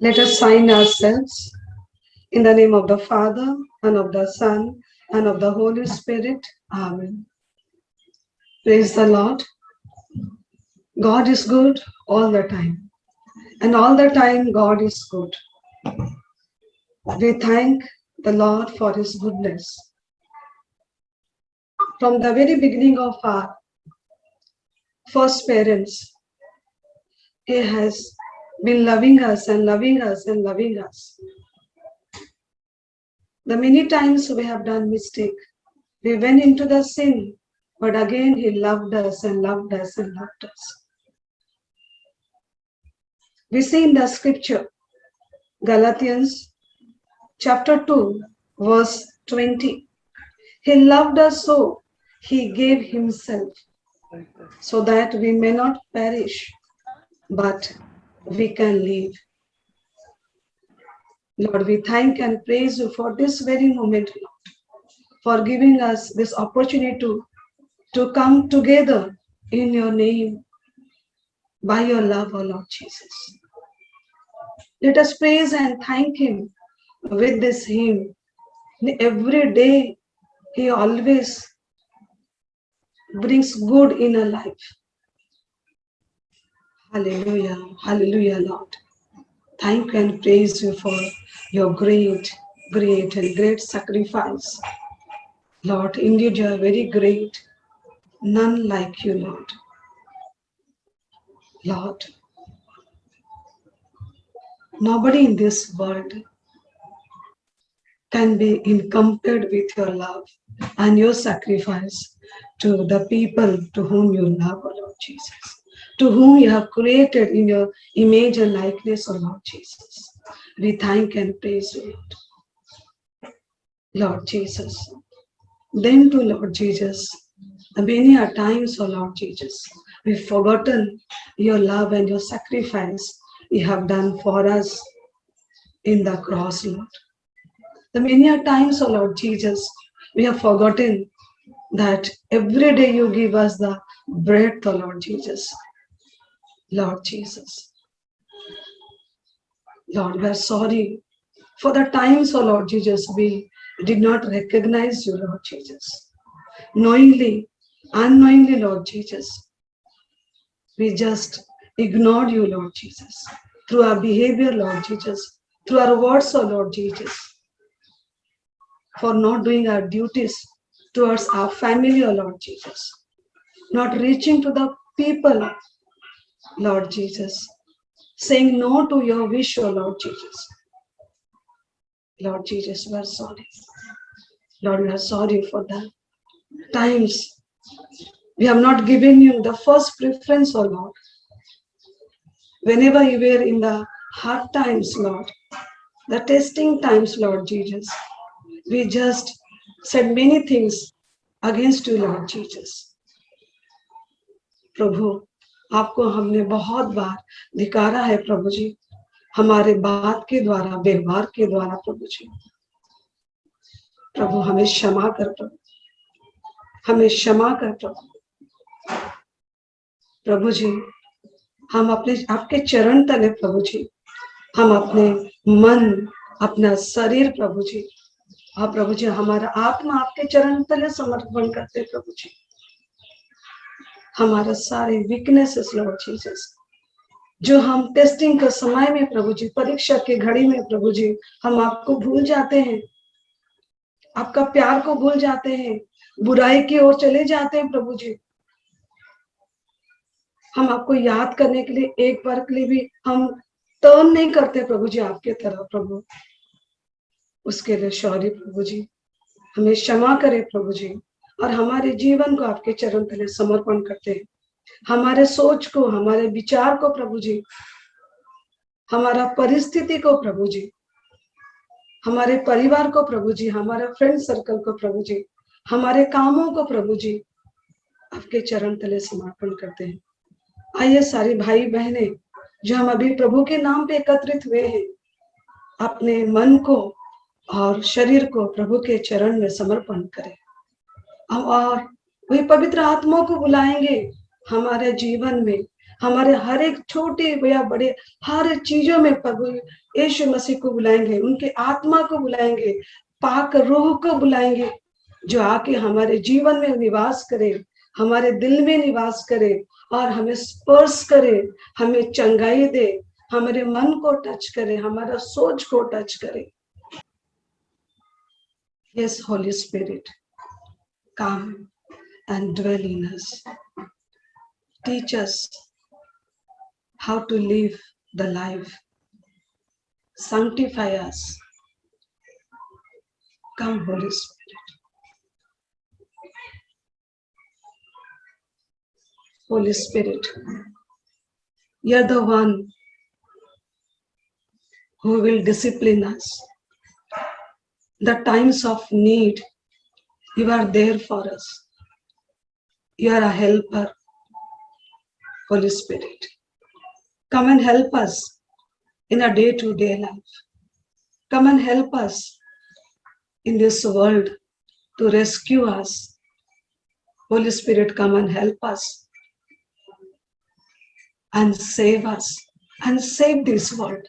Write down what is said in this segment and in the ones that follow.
Let us sign ourselves in the name of the Father, and of the Son, and of the Holy Spirit. Amen. Praise the Lord. God is good all the time. And all the time, God is good. We thank the Lord for His goodness. From the very beginning of our first parents, He has been loving us and loving us and loving us. The many times we have done mistake, we went into the sin, but again He loved us and loved us and loved us. We see in the scripture, Galatians chapter 2, verse 20. He loved us so, He gave Himself, so that we may not perish, but we can live. Lord, we thank and praise You for this very moment, Lord, for giving us this opportunity to come together in Your name, by Your love, O Lord Jesus. Let us praise and thank Him with this hymn. Every day, He always brings good in our life. Hallelujah, hallelujah, Lord. Thank and praise You for Your great, great and great sacrifice. Lord, indeed You are very great. None like You, Lord. Lord, nobody in this world can be compared with Your love and Your sacrifice to the people to whom You love, O Lord Jesus, to whom You have created in Your image and likeness, O Lord Jesus. We thank and praise You, Lord Jesus. Then to Lord Jesus, many a times, O Lord Jesus, we've forgotten Your love and Your sacrifice You have done for us in the cross, Lord. The many a times, O Lord Jesus, we have forgotten that every day You give us the breath, O Lord Jesus. Lord Jesus. Lord, we are sorry for the times, O Lord Jesus, we did not recognize You, Lord Jesus. Knowingly, unknowingly, Lord Jesus, we just ignored You, Lord Jesus, through our behavior, Lord Jesus, through our words, O Lord Jesus, for not doing our duties towards our family, O Lord Jesus, not reaching to the people, Lord Jesus, saying no to Your wish, O Lord Jesus. Lord Jesus, we are sorry. Lord, we are sorry for that. Times we have not given You the first preference, O Lord. Whenever You were in the hard times, Lord, the testing times, Lord Jesus, we just said many things against You, Lord Jesus. प्रभु, आपको हमने बहुत बार धिकारा है प्रभु जी, हमारे बात के द्वारा, व्यवहार के द्वारा प्रभु जी। प्रभु हमें क्षमा कर प्रभु, हमें क्षमा कर प्रभु। प्रभु जी, हम अपने आपके चरण तले प्रभु जी, हम अपने मन, अपना शरीर प्रभु जी, और प्रभु जी हमारा आत्मा आपके चरण तले समर्पण करते प्रभु जी। हमारा सारे वीकनेसेस लॉर्ड जीसस, जो हम टेस्टिंग के समय में प्रभु जी, परीक्षा के घड़ी में प्रभु जी, हम आपको भूल जाते हैं, आपका प्यार को भूल जाते हैं, बुराई की ओर चले जाते हैं प्रभु जी। हम आपको याद करने के लिए एक बार के लिए भी हम टर्न नहीं करते प्रभु जी आपके तरफ प्रभु। उसके लिए सॉरी प्रभु जी, हमें क्षमा करें प्रभु जी, और हमारे जीवन को आपके चरण तले समर्पण करते हैं। हमारे सोच को, हमारे विचार को प्रभु जी, हमारा परिस्थिति को प्रभु जी, हमारे परिवार को प्रभु जी, हमारे फ्रेंड सर्कल को प्रभु जी, हमारे कामों को प्रभु जी आपके चरण तले समर्पण करते हैं। आइए सारे भाई बहने जो हम अभी प्रभु के नाम पे एकत्रित हुए हैं, अपने मन को और शरीर को प्रभु के चरण में समर्पण करें। हम और वही पवित्र आत्मा को बुलाएंगे हमारे जीवन में, हमारे हर एक छोटे या बड़े हर चीजों में प्रभु यीशु मसीह को बुलाएंगे, उनके आत्मा को बुलाएंगे, पाक रूह को बुलाएंगे, जो आके हमारे जीवन में निवास करे, हमारे दिल में निवास करे और हमें स्पर्श करे, हमें चंगाई दे, हमारे मन को टच करे, हमारा सोच को टच करे। Yes, Holy Spirit, come and dwell in us. Teach us how to live the life. Sanctify us. Come, Holy Spirit. Holy Spirit, you're the one who will discipline us. The times of need, you are there for us. You are a helper, Holy Spirit. Come and help us in a day-to-day life. Come and help us in this world to rescue us. Holy Spirit, come and help us and save us and save this world.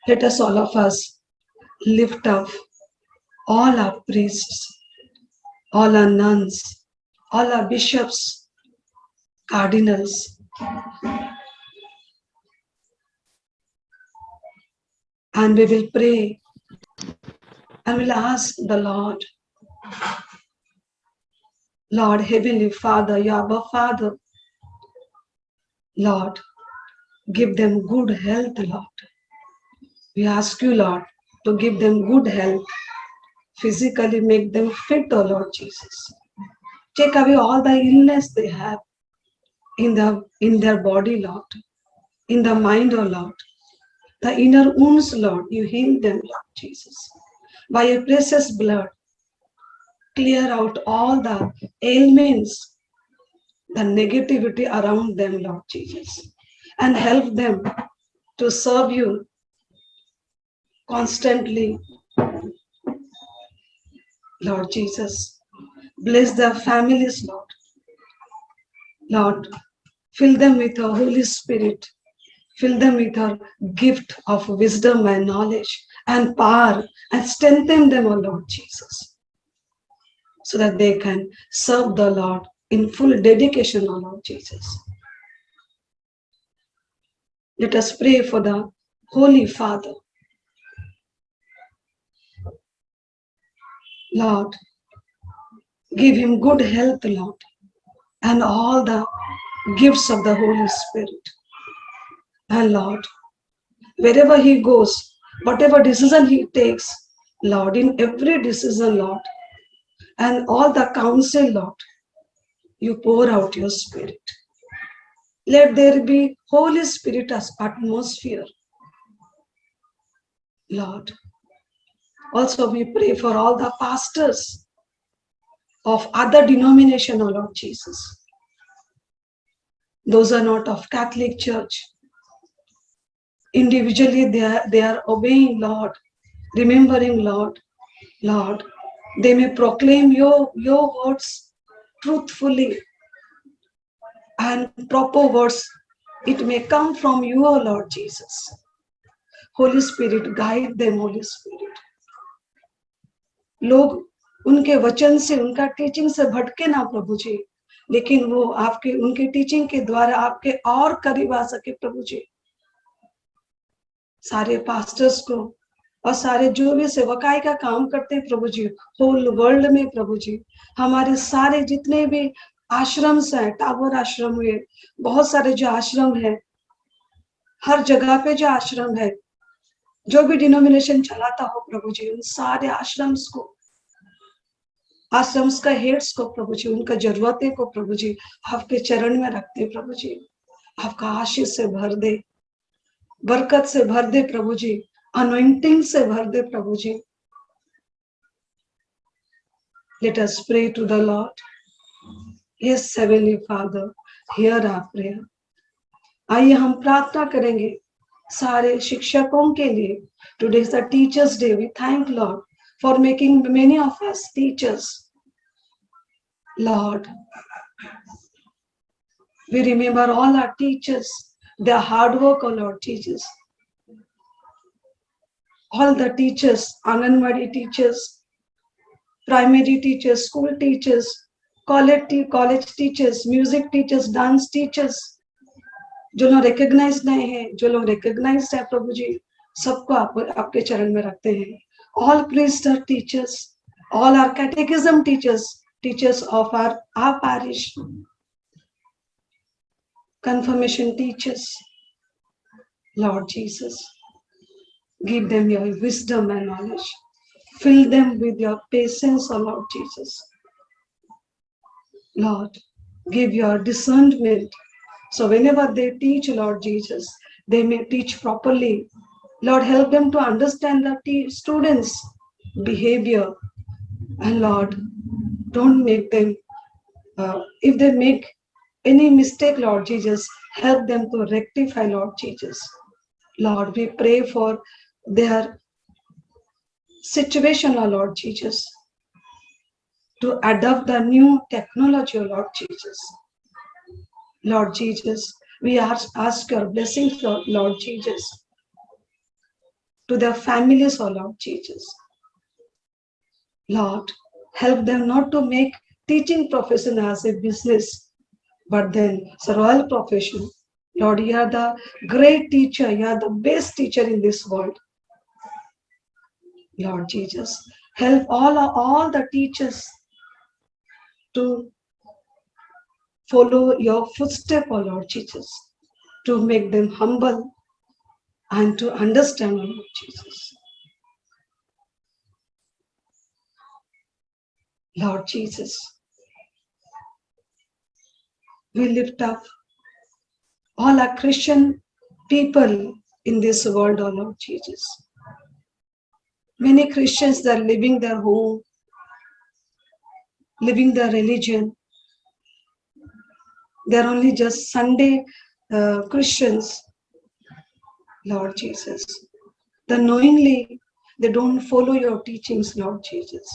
Let us, all of us, lift up all our priests, all our nuns, all our bishops, cardinals, and we will pray and we'll ask the Lord, Lord, Heavenly Father, Yahweh Father, Lord, give them good health, Lord. We ask you, Lord, to give them good health, physically make them fit, oh Lord Jesus. Take away all the illness they have in their body, Lord, in the mind, oh Lord. The inner wounds, Lord, you heal them, Lord Jesus. By your precious blood, clear out all the ailments, the negativity around them, Lord Jesus, and help them to serve you constantly, Lord Jesus. Bless their families, Lord. Lord, fill them with your Holy Spirit. Fill them with your gift of wisdom and knowledge and power, and strengthen them, O Lord Jesus, so that they can serve the Lord in full dedication, O Lord Jesus. Let us pray for the Holy Father. Lord, give him good health, Lord, and all the gifts of the Holy Spirit. And Lord, wherever he goes, whatever decision he takes, Lord, in every decision, Lord, and all the counsel, Lord, you pour out your Spirit. Let there be Holy Spirit as atmosphere, Lord. Also, we pray for all the pastors of other denomination, O Lord Jesus. Those are not of Catholic Church. Individually, they are obeying, Lord, remembering, Lord. Lord, they may proclaim your words truthfully and proper words. It may come from you, O Lord Jesus. Holy Spirit, guide them, Holy Spirit. लोग उनके वचन से, उनका teaching से भटके ना प्रभु जी, लेकिन वो आपके उनके टीचिंग के द्वारा आपके और करीब आ सके प्रभु जी। सारे पास्टर्स को और सारे जो भी सेवकाई का काम करते हैं प्रभु जी, होल वर्ल्ड में प्रभु जी, हमारे सारे जितने भी आश्रम हैं, टावर आश्रम हुए, बहुत सारे जो आश्रम है, हर जगह पे जो आश्रम है, जो भी डिनोमिनेशन चलाता हो प्रभु जी, उन सारे आश्रम्स का हेड्स को प्रभु जी, उनका जरूरतें को प्रभु जी आपके चरण में रखते प्रभु जी, आपका आशीष से भर दे, बरकत से भर दे प्रभु जी, अनॉइंटिंग से भर दे प्रभु जी। Let us pray to the Lord. Yes, Heavenly Father, hear our prayer. आइए हम प्रार्थना करेंगे सारे शिक्षकों के लिए। Today is the Teachers' Day. We thank Lord for making many of us teachers. Lord, we remember all our teachers, their hard work, oh Lord Jesus. All the teachers, Anganwadi teachers, primary teachers, school teachers, college teachers, music teachers, dance teachers, जो लोग recognise नहीं है, जो लोग recognise है प्रभु जी, सबको आपके चरण में रखते हैं. All priester teachers, all our catechism teachers, teachers of our parish, confirmation teachers, Lord Jesus, give them your wisdom and knowledge. Fill them with your patience, O Lord Jesus. Lord, give your discernment. So whenever they teach, Lord Jesus, they may teach properly. Lord, help them to understand the students' behavior. And Lord, don't make them, if they make any mistake, Lord Jesus, help them to rectify, Lord Jesus. Lord, we pray for their situation, O Lord Jesus, to adopt the new technology, O Lord Jesus. Lord Jesus, we ask your blessings, Lord Jesus, to their families, O Lord Jesus. Lord, help them not to make teaching profession as a business, but then it's a royal profession. Lord, you are the great teacher, you are the best teacher in this world. Lord Jesus, help all the teachers to follow your footsteps, O Lord Jesus, to make them humble and to understand, O Lord Jesus. Lord Jesus, we lift up all our Christian people in this world, O Lord Jesus. Many Christians that are living their home, living their religion. They're only just Sunday Christians, Lord Jesus. Then knowingly, they don't follow your teachings, Lord Jesus.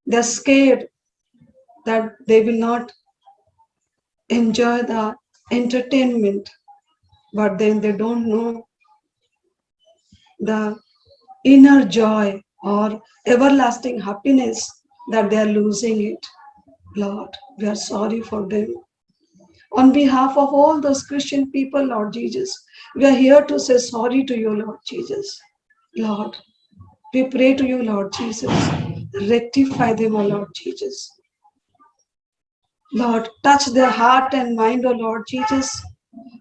They're scared that they will not enjoy the entertainment, but then they don't know the inner joy or everlasting happiness that they are losing it. Lord, we are sorry for them. On behalf of all those Christian people, Lord Jesus, we are here to say sorry to you, Lord Jesus. Lord, we pray to you, Lord Jesus, rectify them, O Lord Jesus. Lord, touch their heart and mind, O Lord Jesus.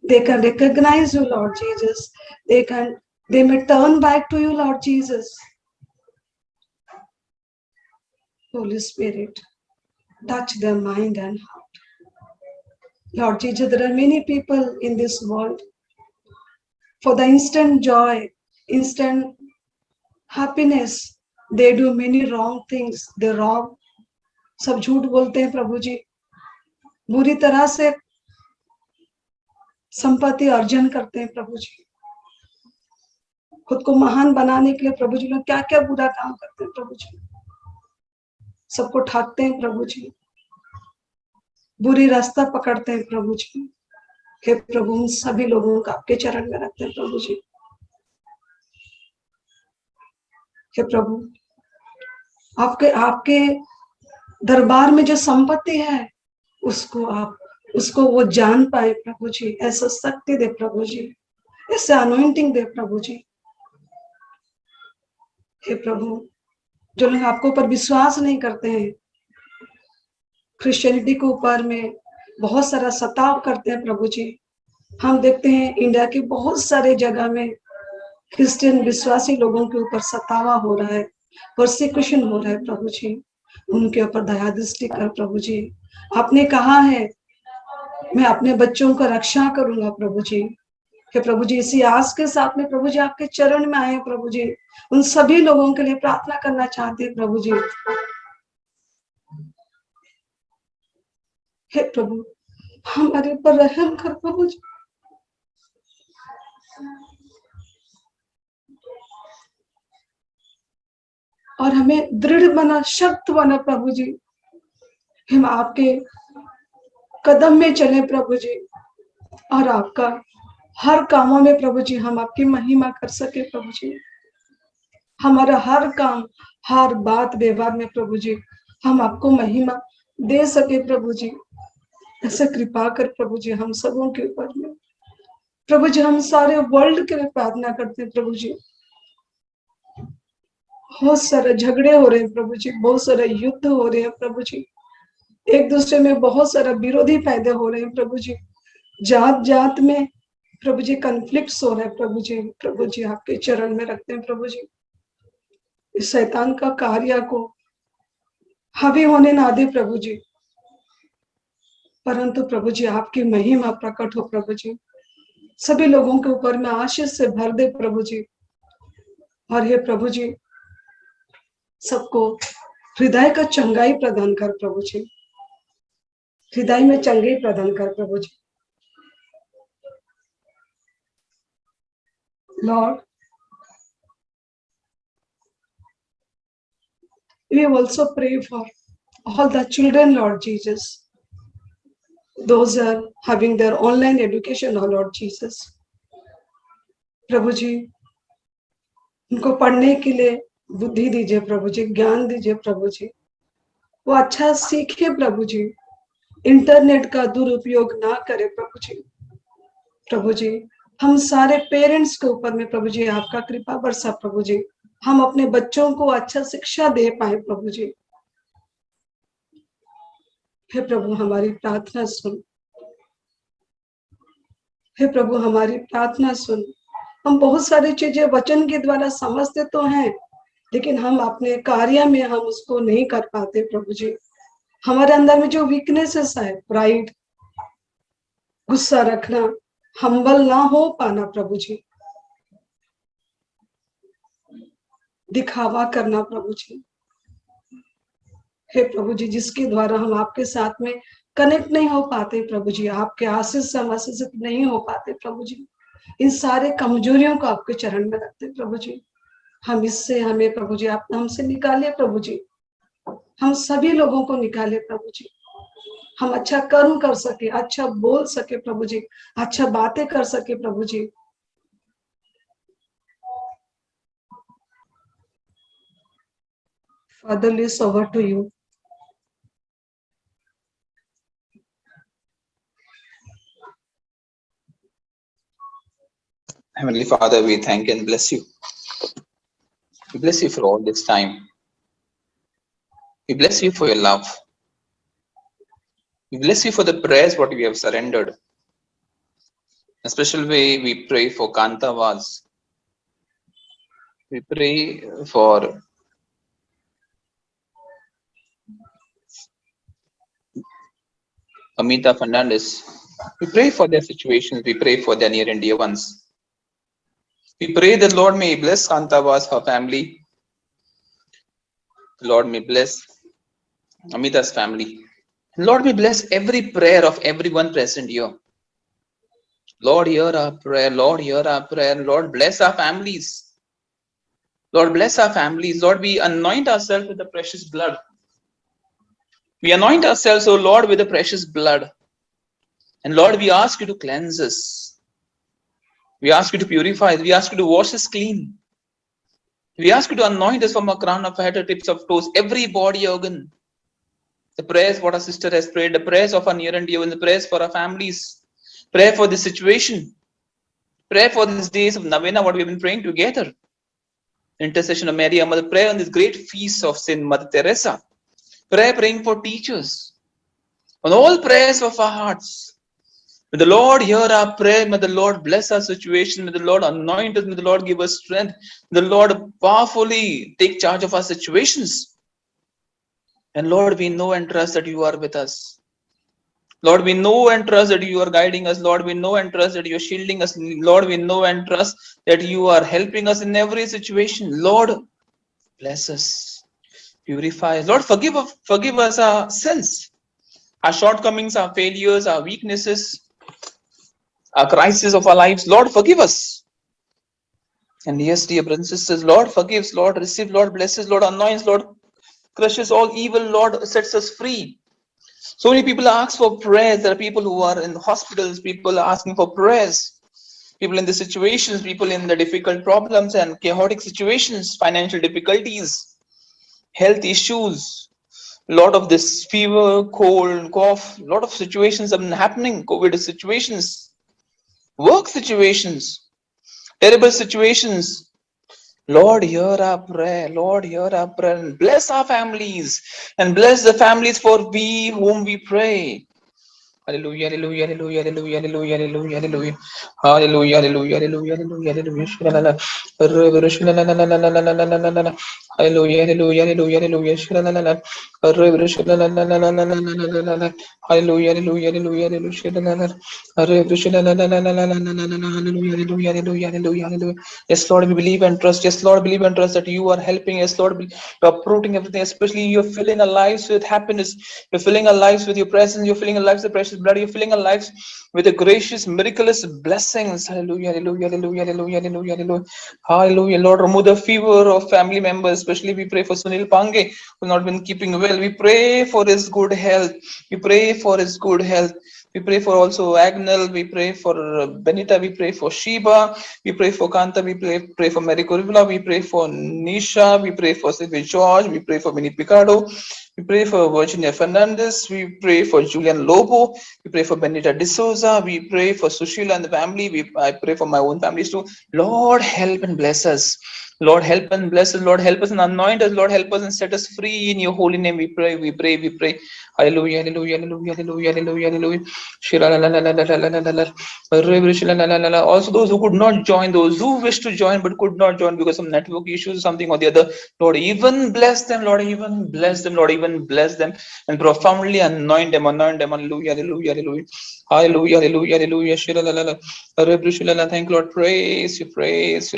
They can recognize you, Lord Jesus. They may turn back to you, Lord Jesus. Holy Spirit, touch their mind and heart. Lord Jesus, there are many people in this world. For the instant joy, instant happiness, they do many wrong things. They rob, सब झूठ बोलते हैं प्रभु जी, बुरी तरह से संपत्ति अर्जन करते हैं प्रभु जी, खुद को महान बनाने के लिए प्रभु जी लोग क्या क्या बुरा काम करते हैं प्रभु जी, सबको ठाकते हैं प्रभु जी, बुरी रास्ता पकड़ते हैं प्रभु जी. हे प्रभु, उन सभी लोगों को आपके चरण में रखते हैं प्रभु जी. हे प्रभु, आपके दरबार में जो संपत्ति है उसको वो जान पाए प्रभु जी. ऐसा शक्ति दे प्रभु जी, ऐसे अनॉइंटिंग दे प्रभु जी. हे प्रभु, जो लोग आपके ऊपर विश्वास नहीं करते हैं, क्रिश्चियनिटी के ऊपर में बहुत सारा सताव करते हैं प्रभु जी. हम देखते हैं इंडिया के बहुत सारे जगह में क्रिश्चियन विश्वासी लोगों के ऊपर सतावा हो रहा है, परसिक्यूशन हो रहा है प्रभु जी. उनके ऊपर दया दृष्टि कर प्रभु जी. आपने कहा है मैं अपने बच्चों का रक्षा करूंगा प्रभु जी. कि प्रभु जी इसी आस के साथ में प्रभु जी आपके चरण में आए प्रभु जी. उन सभी लोगों के लिए प्रार्थना करना चाहते हैं प्रभु जी. हे प्रभु, हमारे ऊपर रहम कर प्रभु जी. और हमें दृढ़ बना, शक्त बना प्रभु जी. हम आपके कदम में चले प्रभु जी, और आपका हर कामों में प्रभु जी हम आपकी महिमा कर सके प्रभु जी। हमारा हर काम, हर बात व्यवहार में प्रभु जी हम आपको महिमा दे सके प्रभु जी। ऐसे कृपा कर प्रभु जी हम सबों के ऊपर में। प्रभु जी हम सारे वर्ल्ड के लिए प्रार्थना करते हैं प्रभु जी। बहुत सारे झगड़े हो रहे हैं प्रभु जी, बहुत सारे युद्ध हो रहे हैं प्रभु जी, एक दूसरे में बहुत सारा विरोधी पैदा हो रहे हैं प्रभु जी, जात जात में प्रभु जी कन्फ्लिक्ट्स हो रहे हैं प्रभु जी। प्रभु जी आपके चरण में रखते हैं प्रभु जी, इस शैतान का कार्य को हावी होने ना दे प्रभु जी, परंतु प्रभु जी आपकी महिमा प्रकट हो प्रभु जी, सभी लोगों के ऊपर में आशीष से भर दे प्रभु जी। और हे प्रभु जी सबको हृदय का चंगाई प्रदान कर प्रभु जी, हृदय में चंगाई प्रदान कर प्रभु ji. Lord, we also pray for all the children, Lord Jesus. Those are having their online education, oh Lord Jesus. प्रभु जी उनको पढ़ने के लिए बुद्धि दीजिए प्रभु जी, ज्ञान दीजिए प्रभु जी, वो अच्छा सीखे प्रभु जी, इंटरनेट का दुरुपयोग ना करे प्रभु जी। प्रभु जी हम सारे पेरेंट्स के ऊपर में प्रभु जी आपका कृपा बरसा प्रभु जी, हम अपने बच्चों को अच्छा शिक्षा दे पाए प्रभु जी। हे प्रभु हमारी प्रार्थना सुन, हे प्रभु हमारी प्रार्थना सुन। हम बहुत सारी चीजें वचन के द्वारा समझते तो हैं, लेकिन हम अपने कार्य में हम उसको नहीं कर पाते प्रभु जी। हमारे अंदर में जो वीकनेसेस है, प्राइड, गुस्सा रखना, हम्बल ना हो पाना प्रभु जी, दिखावा करना प्रभु जी, हे प्रभु जी जिसके द्वारा हम आपके साथ में कनेक्ट नहीं हो पाते प्रभु जी, आपके आशीष से हम आशीषित नहीं हो पाते प्रभु जी, इन सारे कमजोरियों को आपके चरण में रखते प्रभु जी। हम इससे हमें प्रभु जी आप हमसे निकाले प्रभु जी, हम सभी लोगों को निकाले प्रभु जी, हम अच्छा कर्म कर सके, अच्छा बोल सके प्रभु जी, अच्छा बातें कर सके प्रभु जी। Father, it's over to you. Heavenly Father, we thank and bless you. We bless you for all this time. We bless you for your love. We bless you for the prayers what we have surrendered. In a special way, we pray for Kantavas. We pray for Amita Fernandez. We pray for their situations. We pray for their near and dear ones. We pray that Lord may bless Kantavas, her family. Lord may bless Amita's family. Lord may bless every prayer of everyone present here. Lord, hear our prayer. Lord, hear our prayer. Lord, bless our families. Lord, bless our families. Lord, we anoint ourselves with the precious blood. We anoint ourselves, O Lord, with the precious blood. And Lord, we ask you to cleanse us. We ask you to purify us. We ask you to wash us clean. We ask you to anoint us from a crown of head to tips of toes, every body organ. The prayers what our sister has prayed, the prayers of our near and dear ones, the prayers for our families, prayer for this situation, prayer for these days of Novena, what we've been praying together. Intercession of Mary, our Mother, prayer on this great feast of Saint Mother Teresa, prayer praying for teachers, on all prayers of our hearts. May the Lord hear our prayer, may the Lord bless our situation, may the Lord anoint us, may the Lord give us strength, may the Lord powerfully take charge of our situations. And Lord, we know and trust that you are with us. Lord, we know and trust that you are guiding us. Lord, we know and trust that you are shielding us. Lord, we know and trust that you are helping us in every situation. Lord, bless us, purify us. Lord, forgive us our sins, our shortcomings, our failures, our weaknesses, our crisis of our lives. Lord, forgive us. And yes, dear brothers and sisters, Lord forgives, Lord receives, Lord blesses, Lord anoints, Lord crushes all evil, Lord sets us free. So many people ask for prayers. There are people who are in hospitals, people are asking for prayers. People in the situations, people in the difficult problems and chaotic situations, financial difficulties, health issues, a lot of this fever, cold, cough, a lot of situations have been happening, COVID situations, work situations, terrible situations. Lord, hear our prayer. Lord, hear our prayer and bless our families and bless the families for we whom we pray. Hallelujah, hallelujah, hallelujah, hallelujah, hallelujah, hallelujah, hallelujah, hallelujah, hallelujah, hallelujah, hallelujah, hallelujah, Shri-la-la-la. Hallelujah, hallelujah, hallelujah, hallelujah, Shri-la-la-la. Shri-la-la-la-la. Hallelujah, hallelujah, hallelujah, hallelujah, Shri-la-la-la. Hallelujah, hallelujah, hallelujah, hallelujah, hallelujah. Yes, Lord, we believe and trust. Yes, Lord, believe and trust that you are helping. Yes, Lord, you are uprooting everything, especially you're filling our lives with happiness. You're filling our lives with your presence. You're filling our lives with precious blood. You're filling our lives with the gracious, miraculous blessings. Hallelujah, hallelujah, hallelujah, hallelujah, hallelujah, hallelujah. Hallelujah. Lord, remove the fever of family members, especially we pray for Sunil Pange, who not been keeping well. We pray for his good health. We pray for his good health. We pray for also Agnel. We pray for Benita. We pray for Sheba. We pray for Kanta. We pray for Mary Kurivula. We pray for Nisha. We pray for Sylvia George. We pray for Vinny Picado. We pray for Virginia Fernandez. We pray for Julian Lobo. We pray for Benita D'Souza. We pray for Sushila and the family. I pray for my own families too. Lord, help and bless us. Lord, help and bless us. Lord, help us and anoint us. Lord, help us and set us free in your holy name. We pray, we pray, we pray. Hallelujah, hallelujah, hallelujah, hallelujah, hallelujah, hallelujah. Also, those who could not join, those who wish to join but could not join because of network issues, something or the other, Lord, even bless them, Lord, even bless them, Lord, even bless them and profoundly anoint them, hallelujah, hallelujah, hallelujah, hallelujah, hallelujah, hallelujah, thank you, Lord, praise you,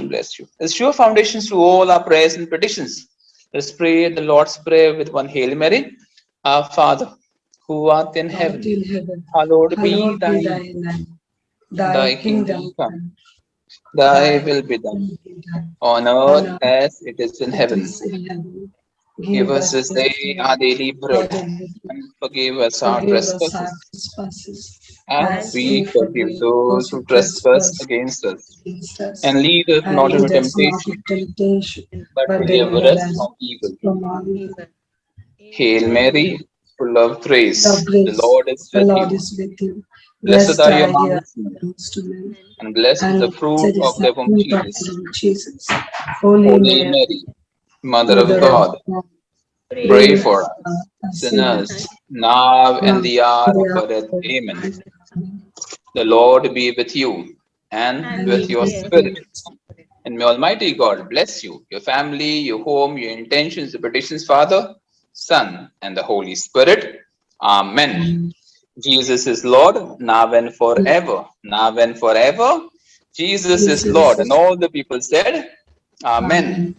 bless you. Let's show foundations to all our prayers and petitions. Let's pray the Lord's Prayer with one Hail Mary. Our Father, who art in Lord heaven, in heaven, hallowed be hallowed thy be name. thy name. Thy Thy kingdom kingdom come, come, thy thy will be done will be done on on earth earth as it is in as it heaven. is in heaven. Give Give us us this this day day our daily our bread, daily bread. and forgive us our Forgive us our trespasses, trespasses, as as we we forgive forgive those those who who trespass trespass against us. against us. And lead us And not into lead us not temptation, into temptation, but but deliver deliver us us from evil. from all evil. Hail Mary, full of Full of grace, the grace, Lord is the with Lord you. is with you. Blessed Blessed are you are you amongst women, amongst women, and blessed is the and fruit blessed is of the thy womb, fruit of Jesus. the Lord Jesus. Holy Holy Mary, Mary, Mother of Mother of God, God, pray pray for for us, us sinners, sinners, now and now the hour and of the our death. hour of Amen. our death. Amen. The Lord be with you and And with with your your spirit. spirit. And may Almighty God bless you, your family, your home, your intentions, your petitions, Father, Son, and the Holy Spirit. Amen. Amen. Jesus is Lord, now and forever. Now and forever. Jesus is Jesus Lord. And is all the people said, Amen. Amen.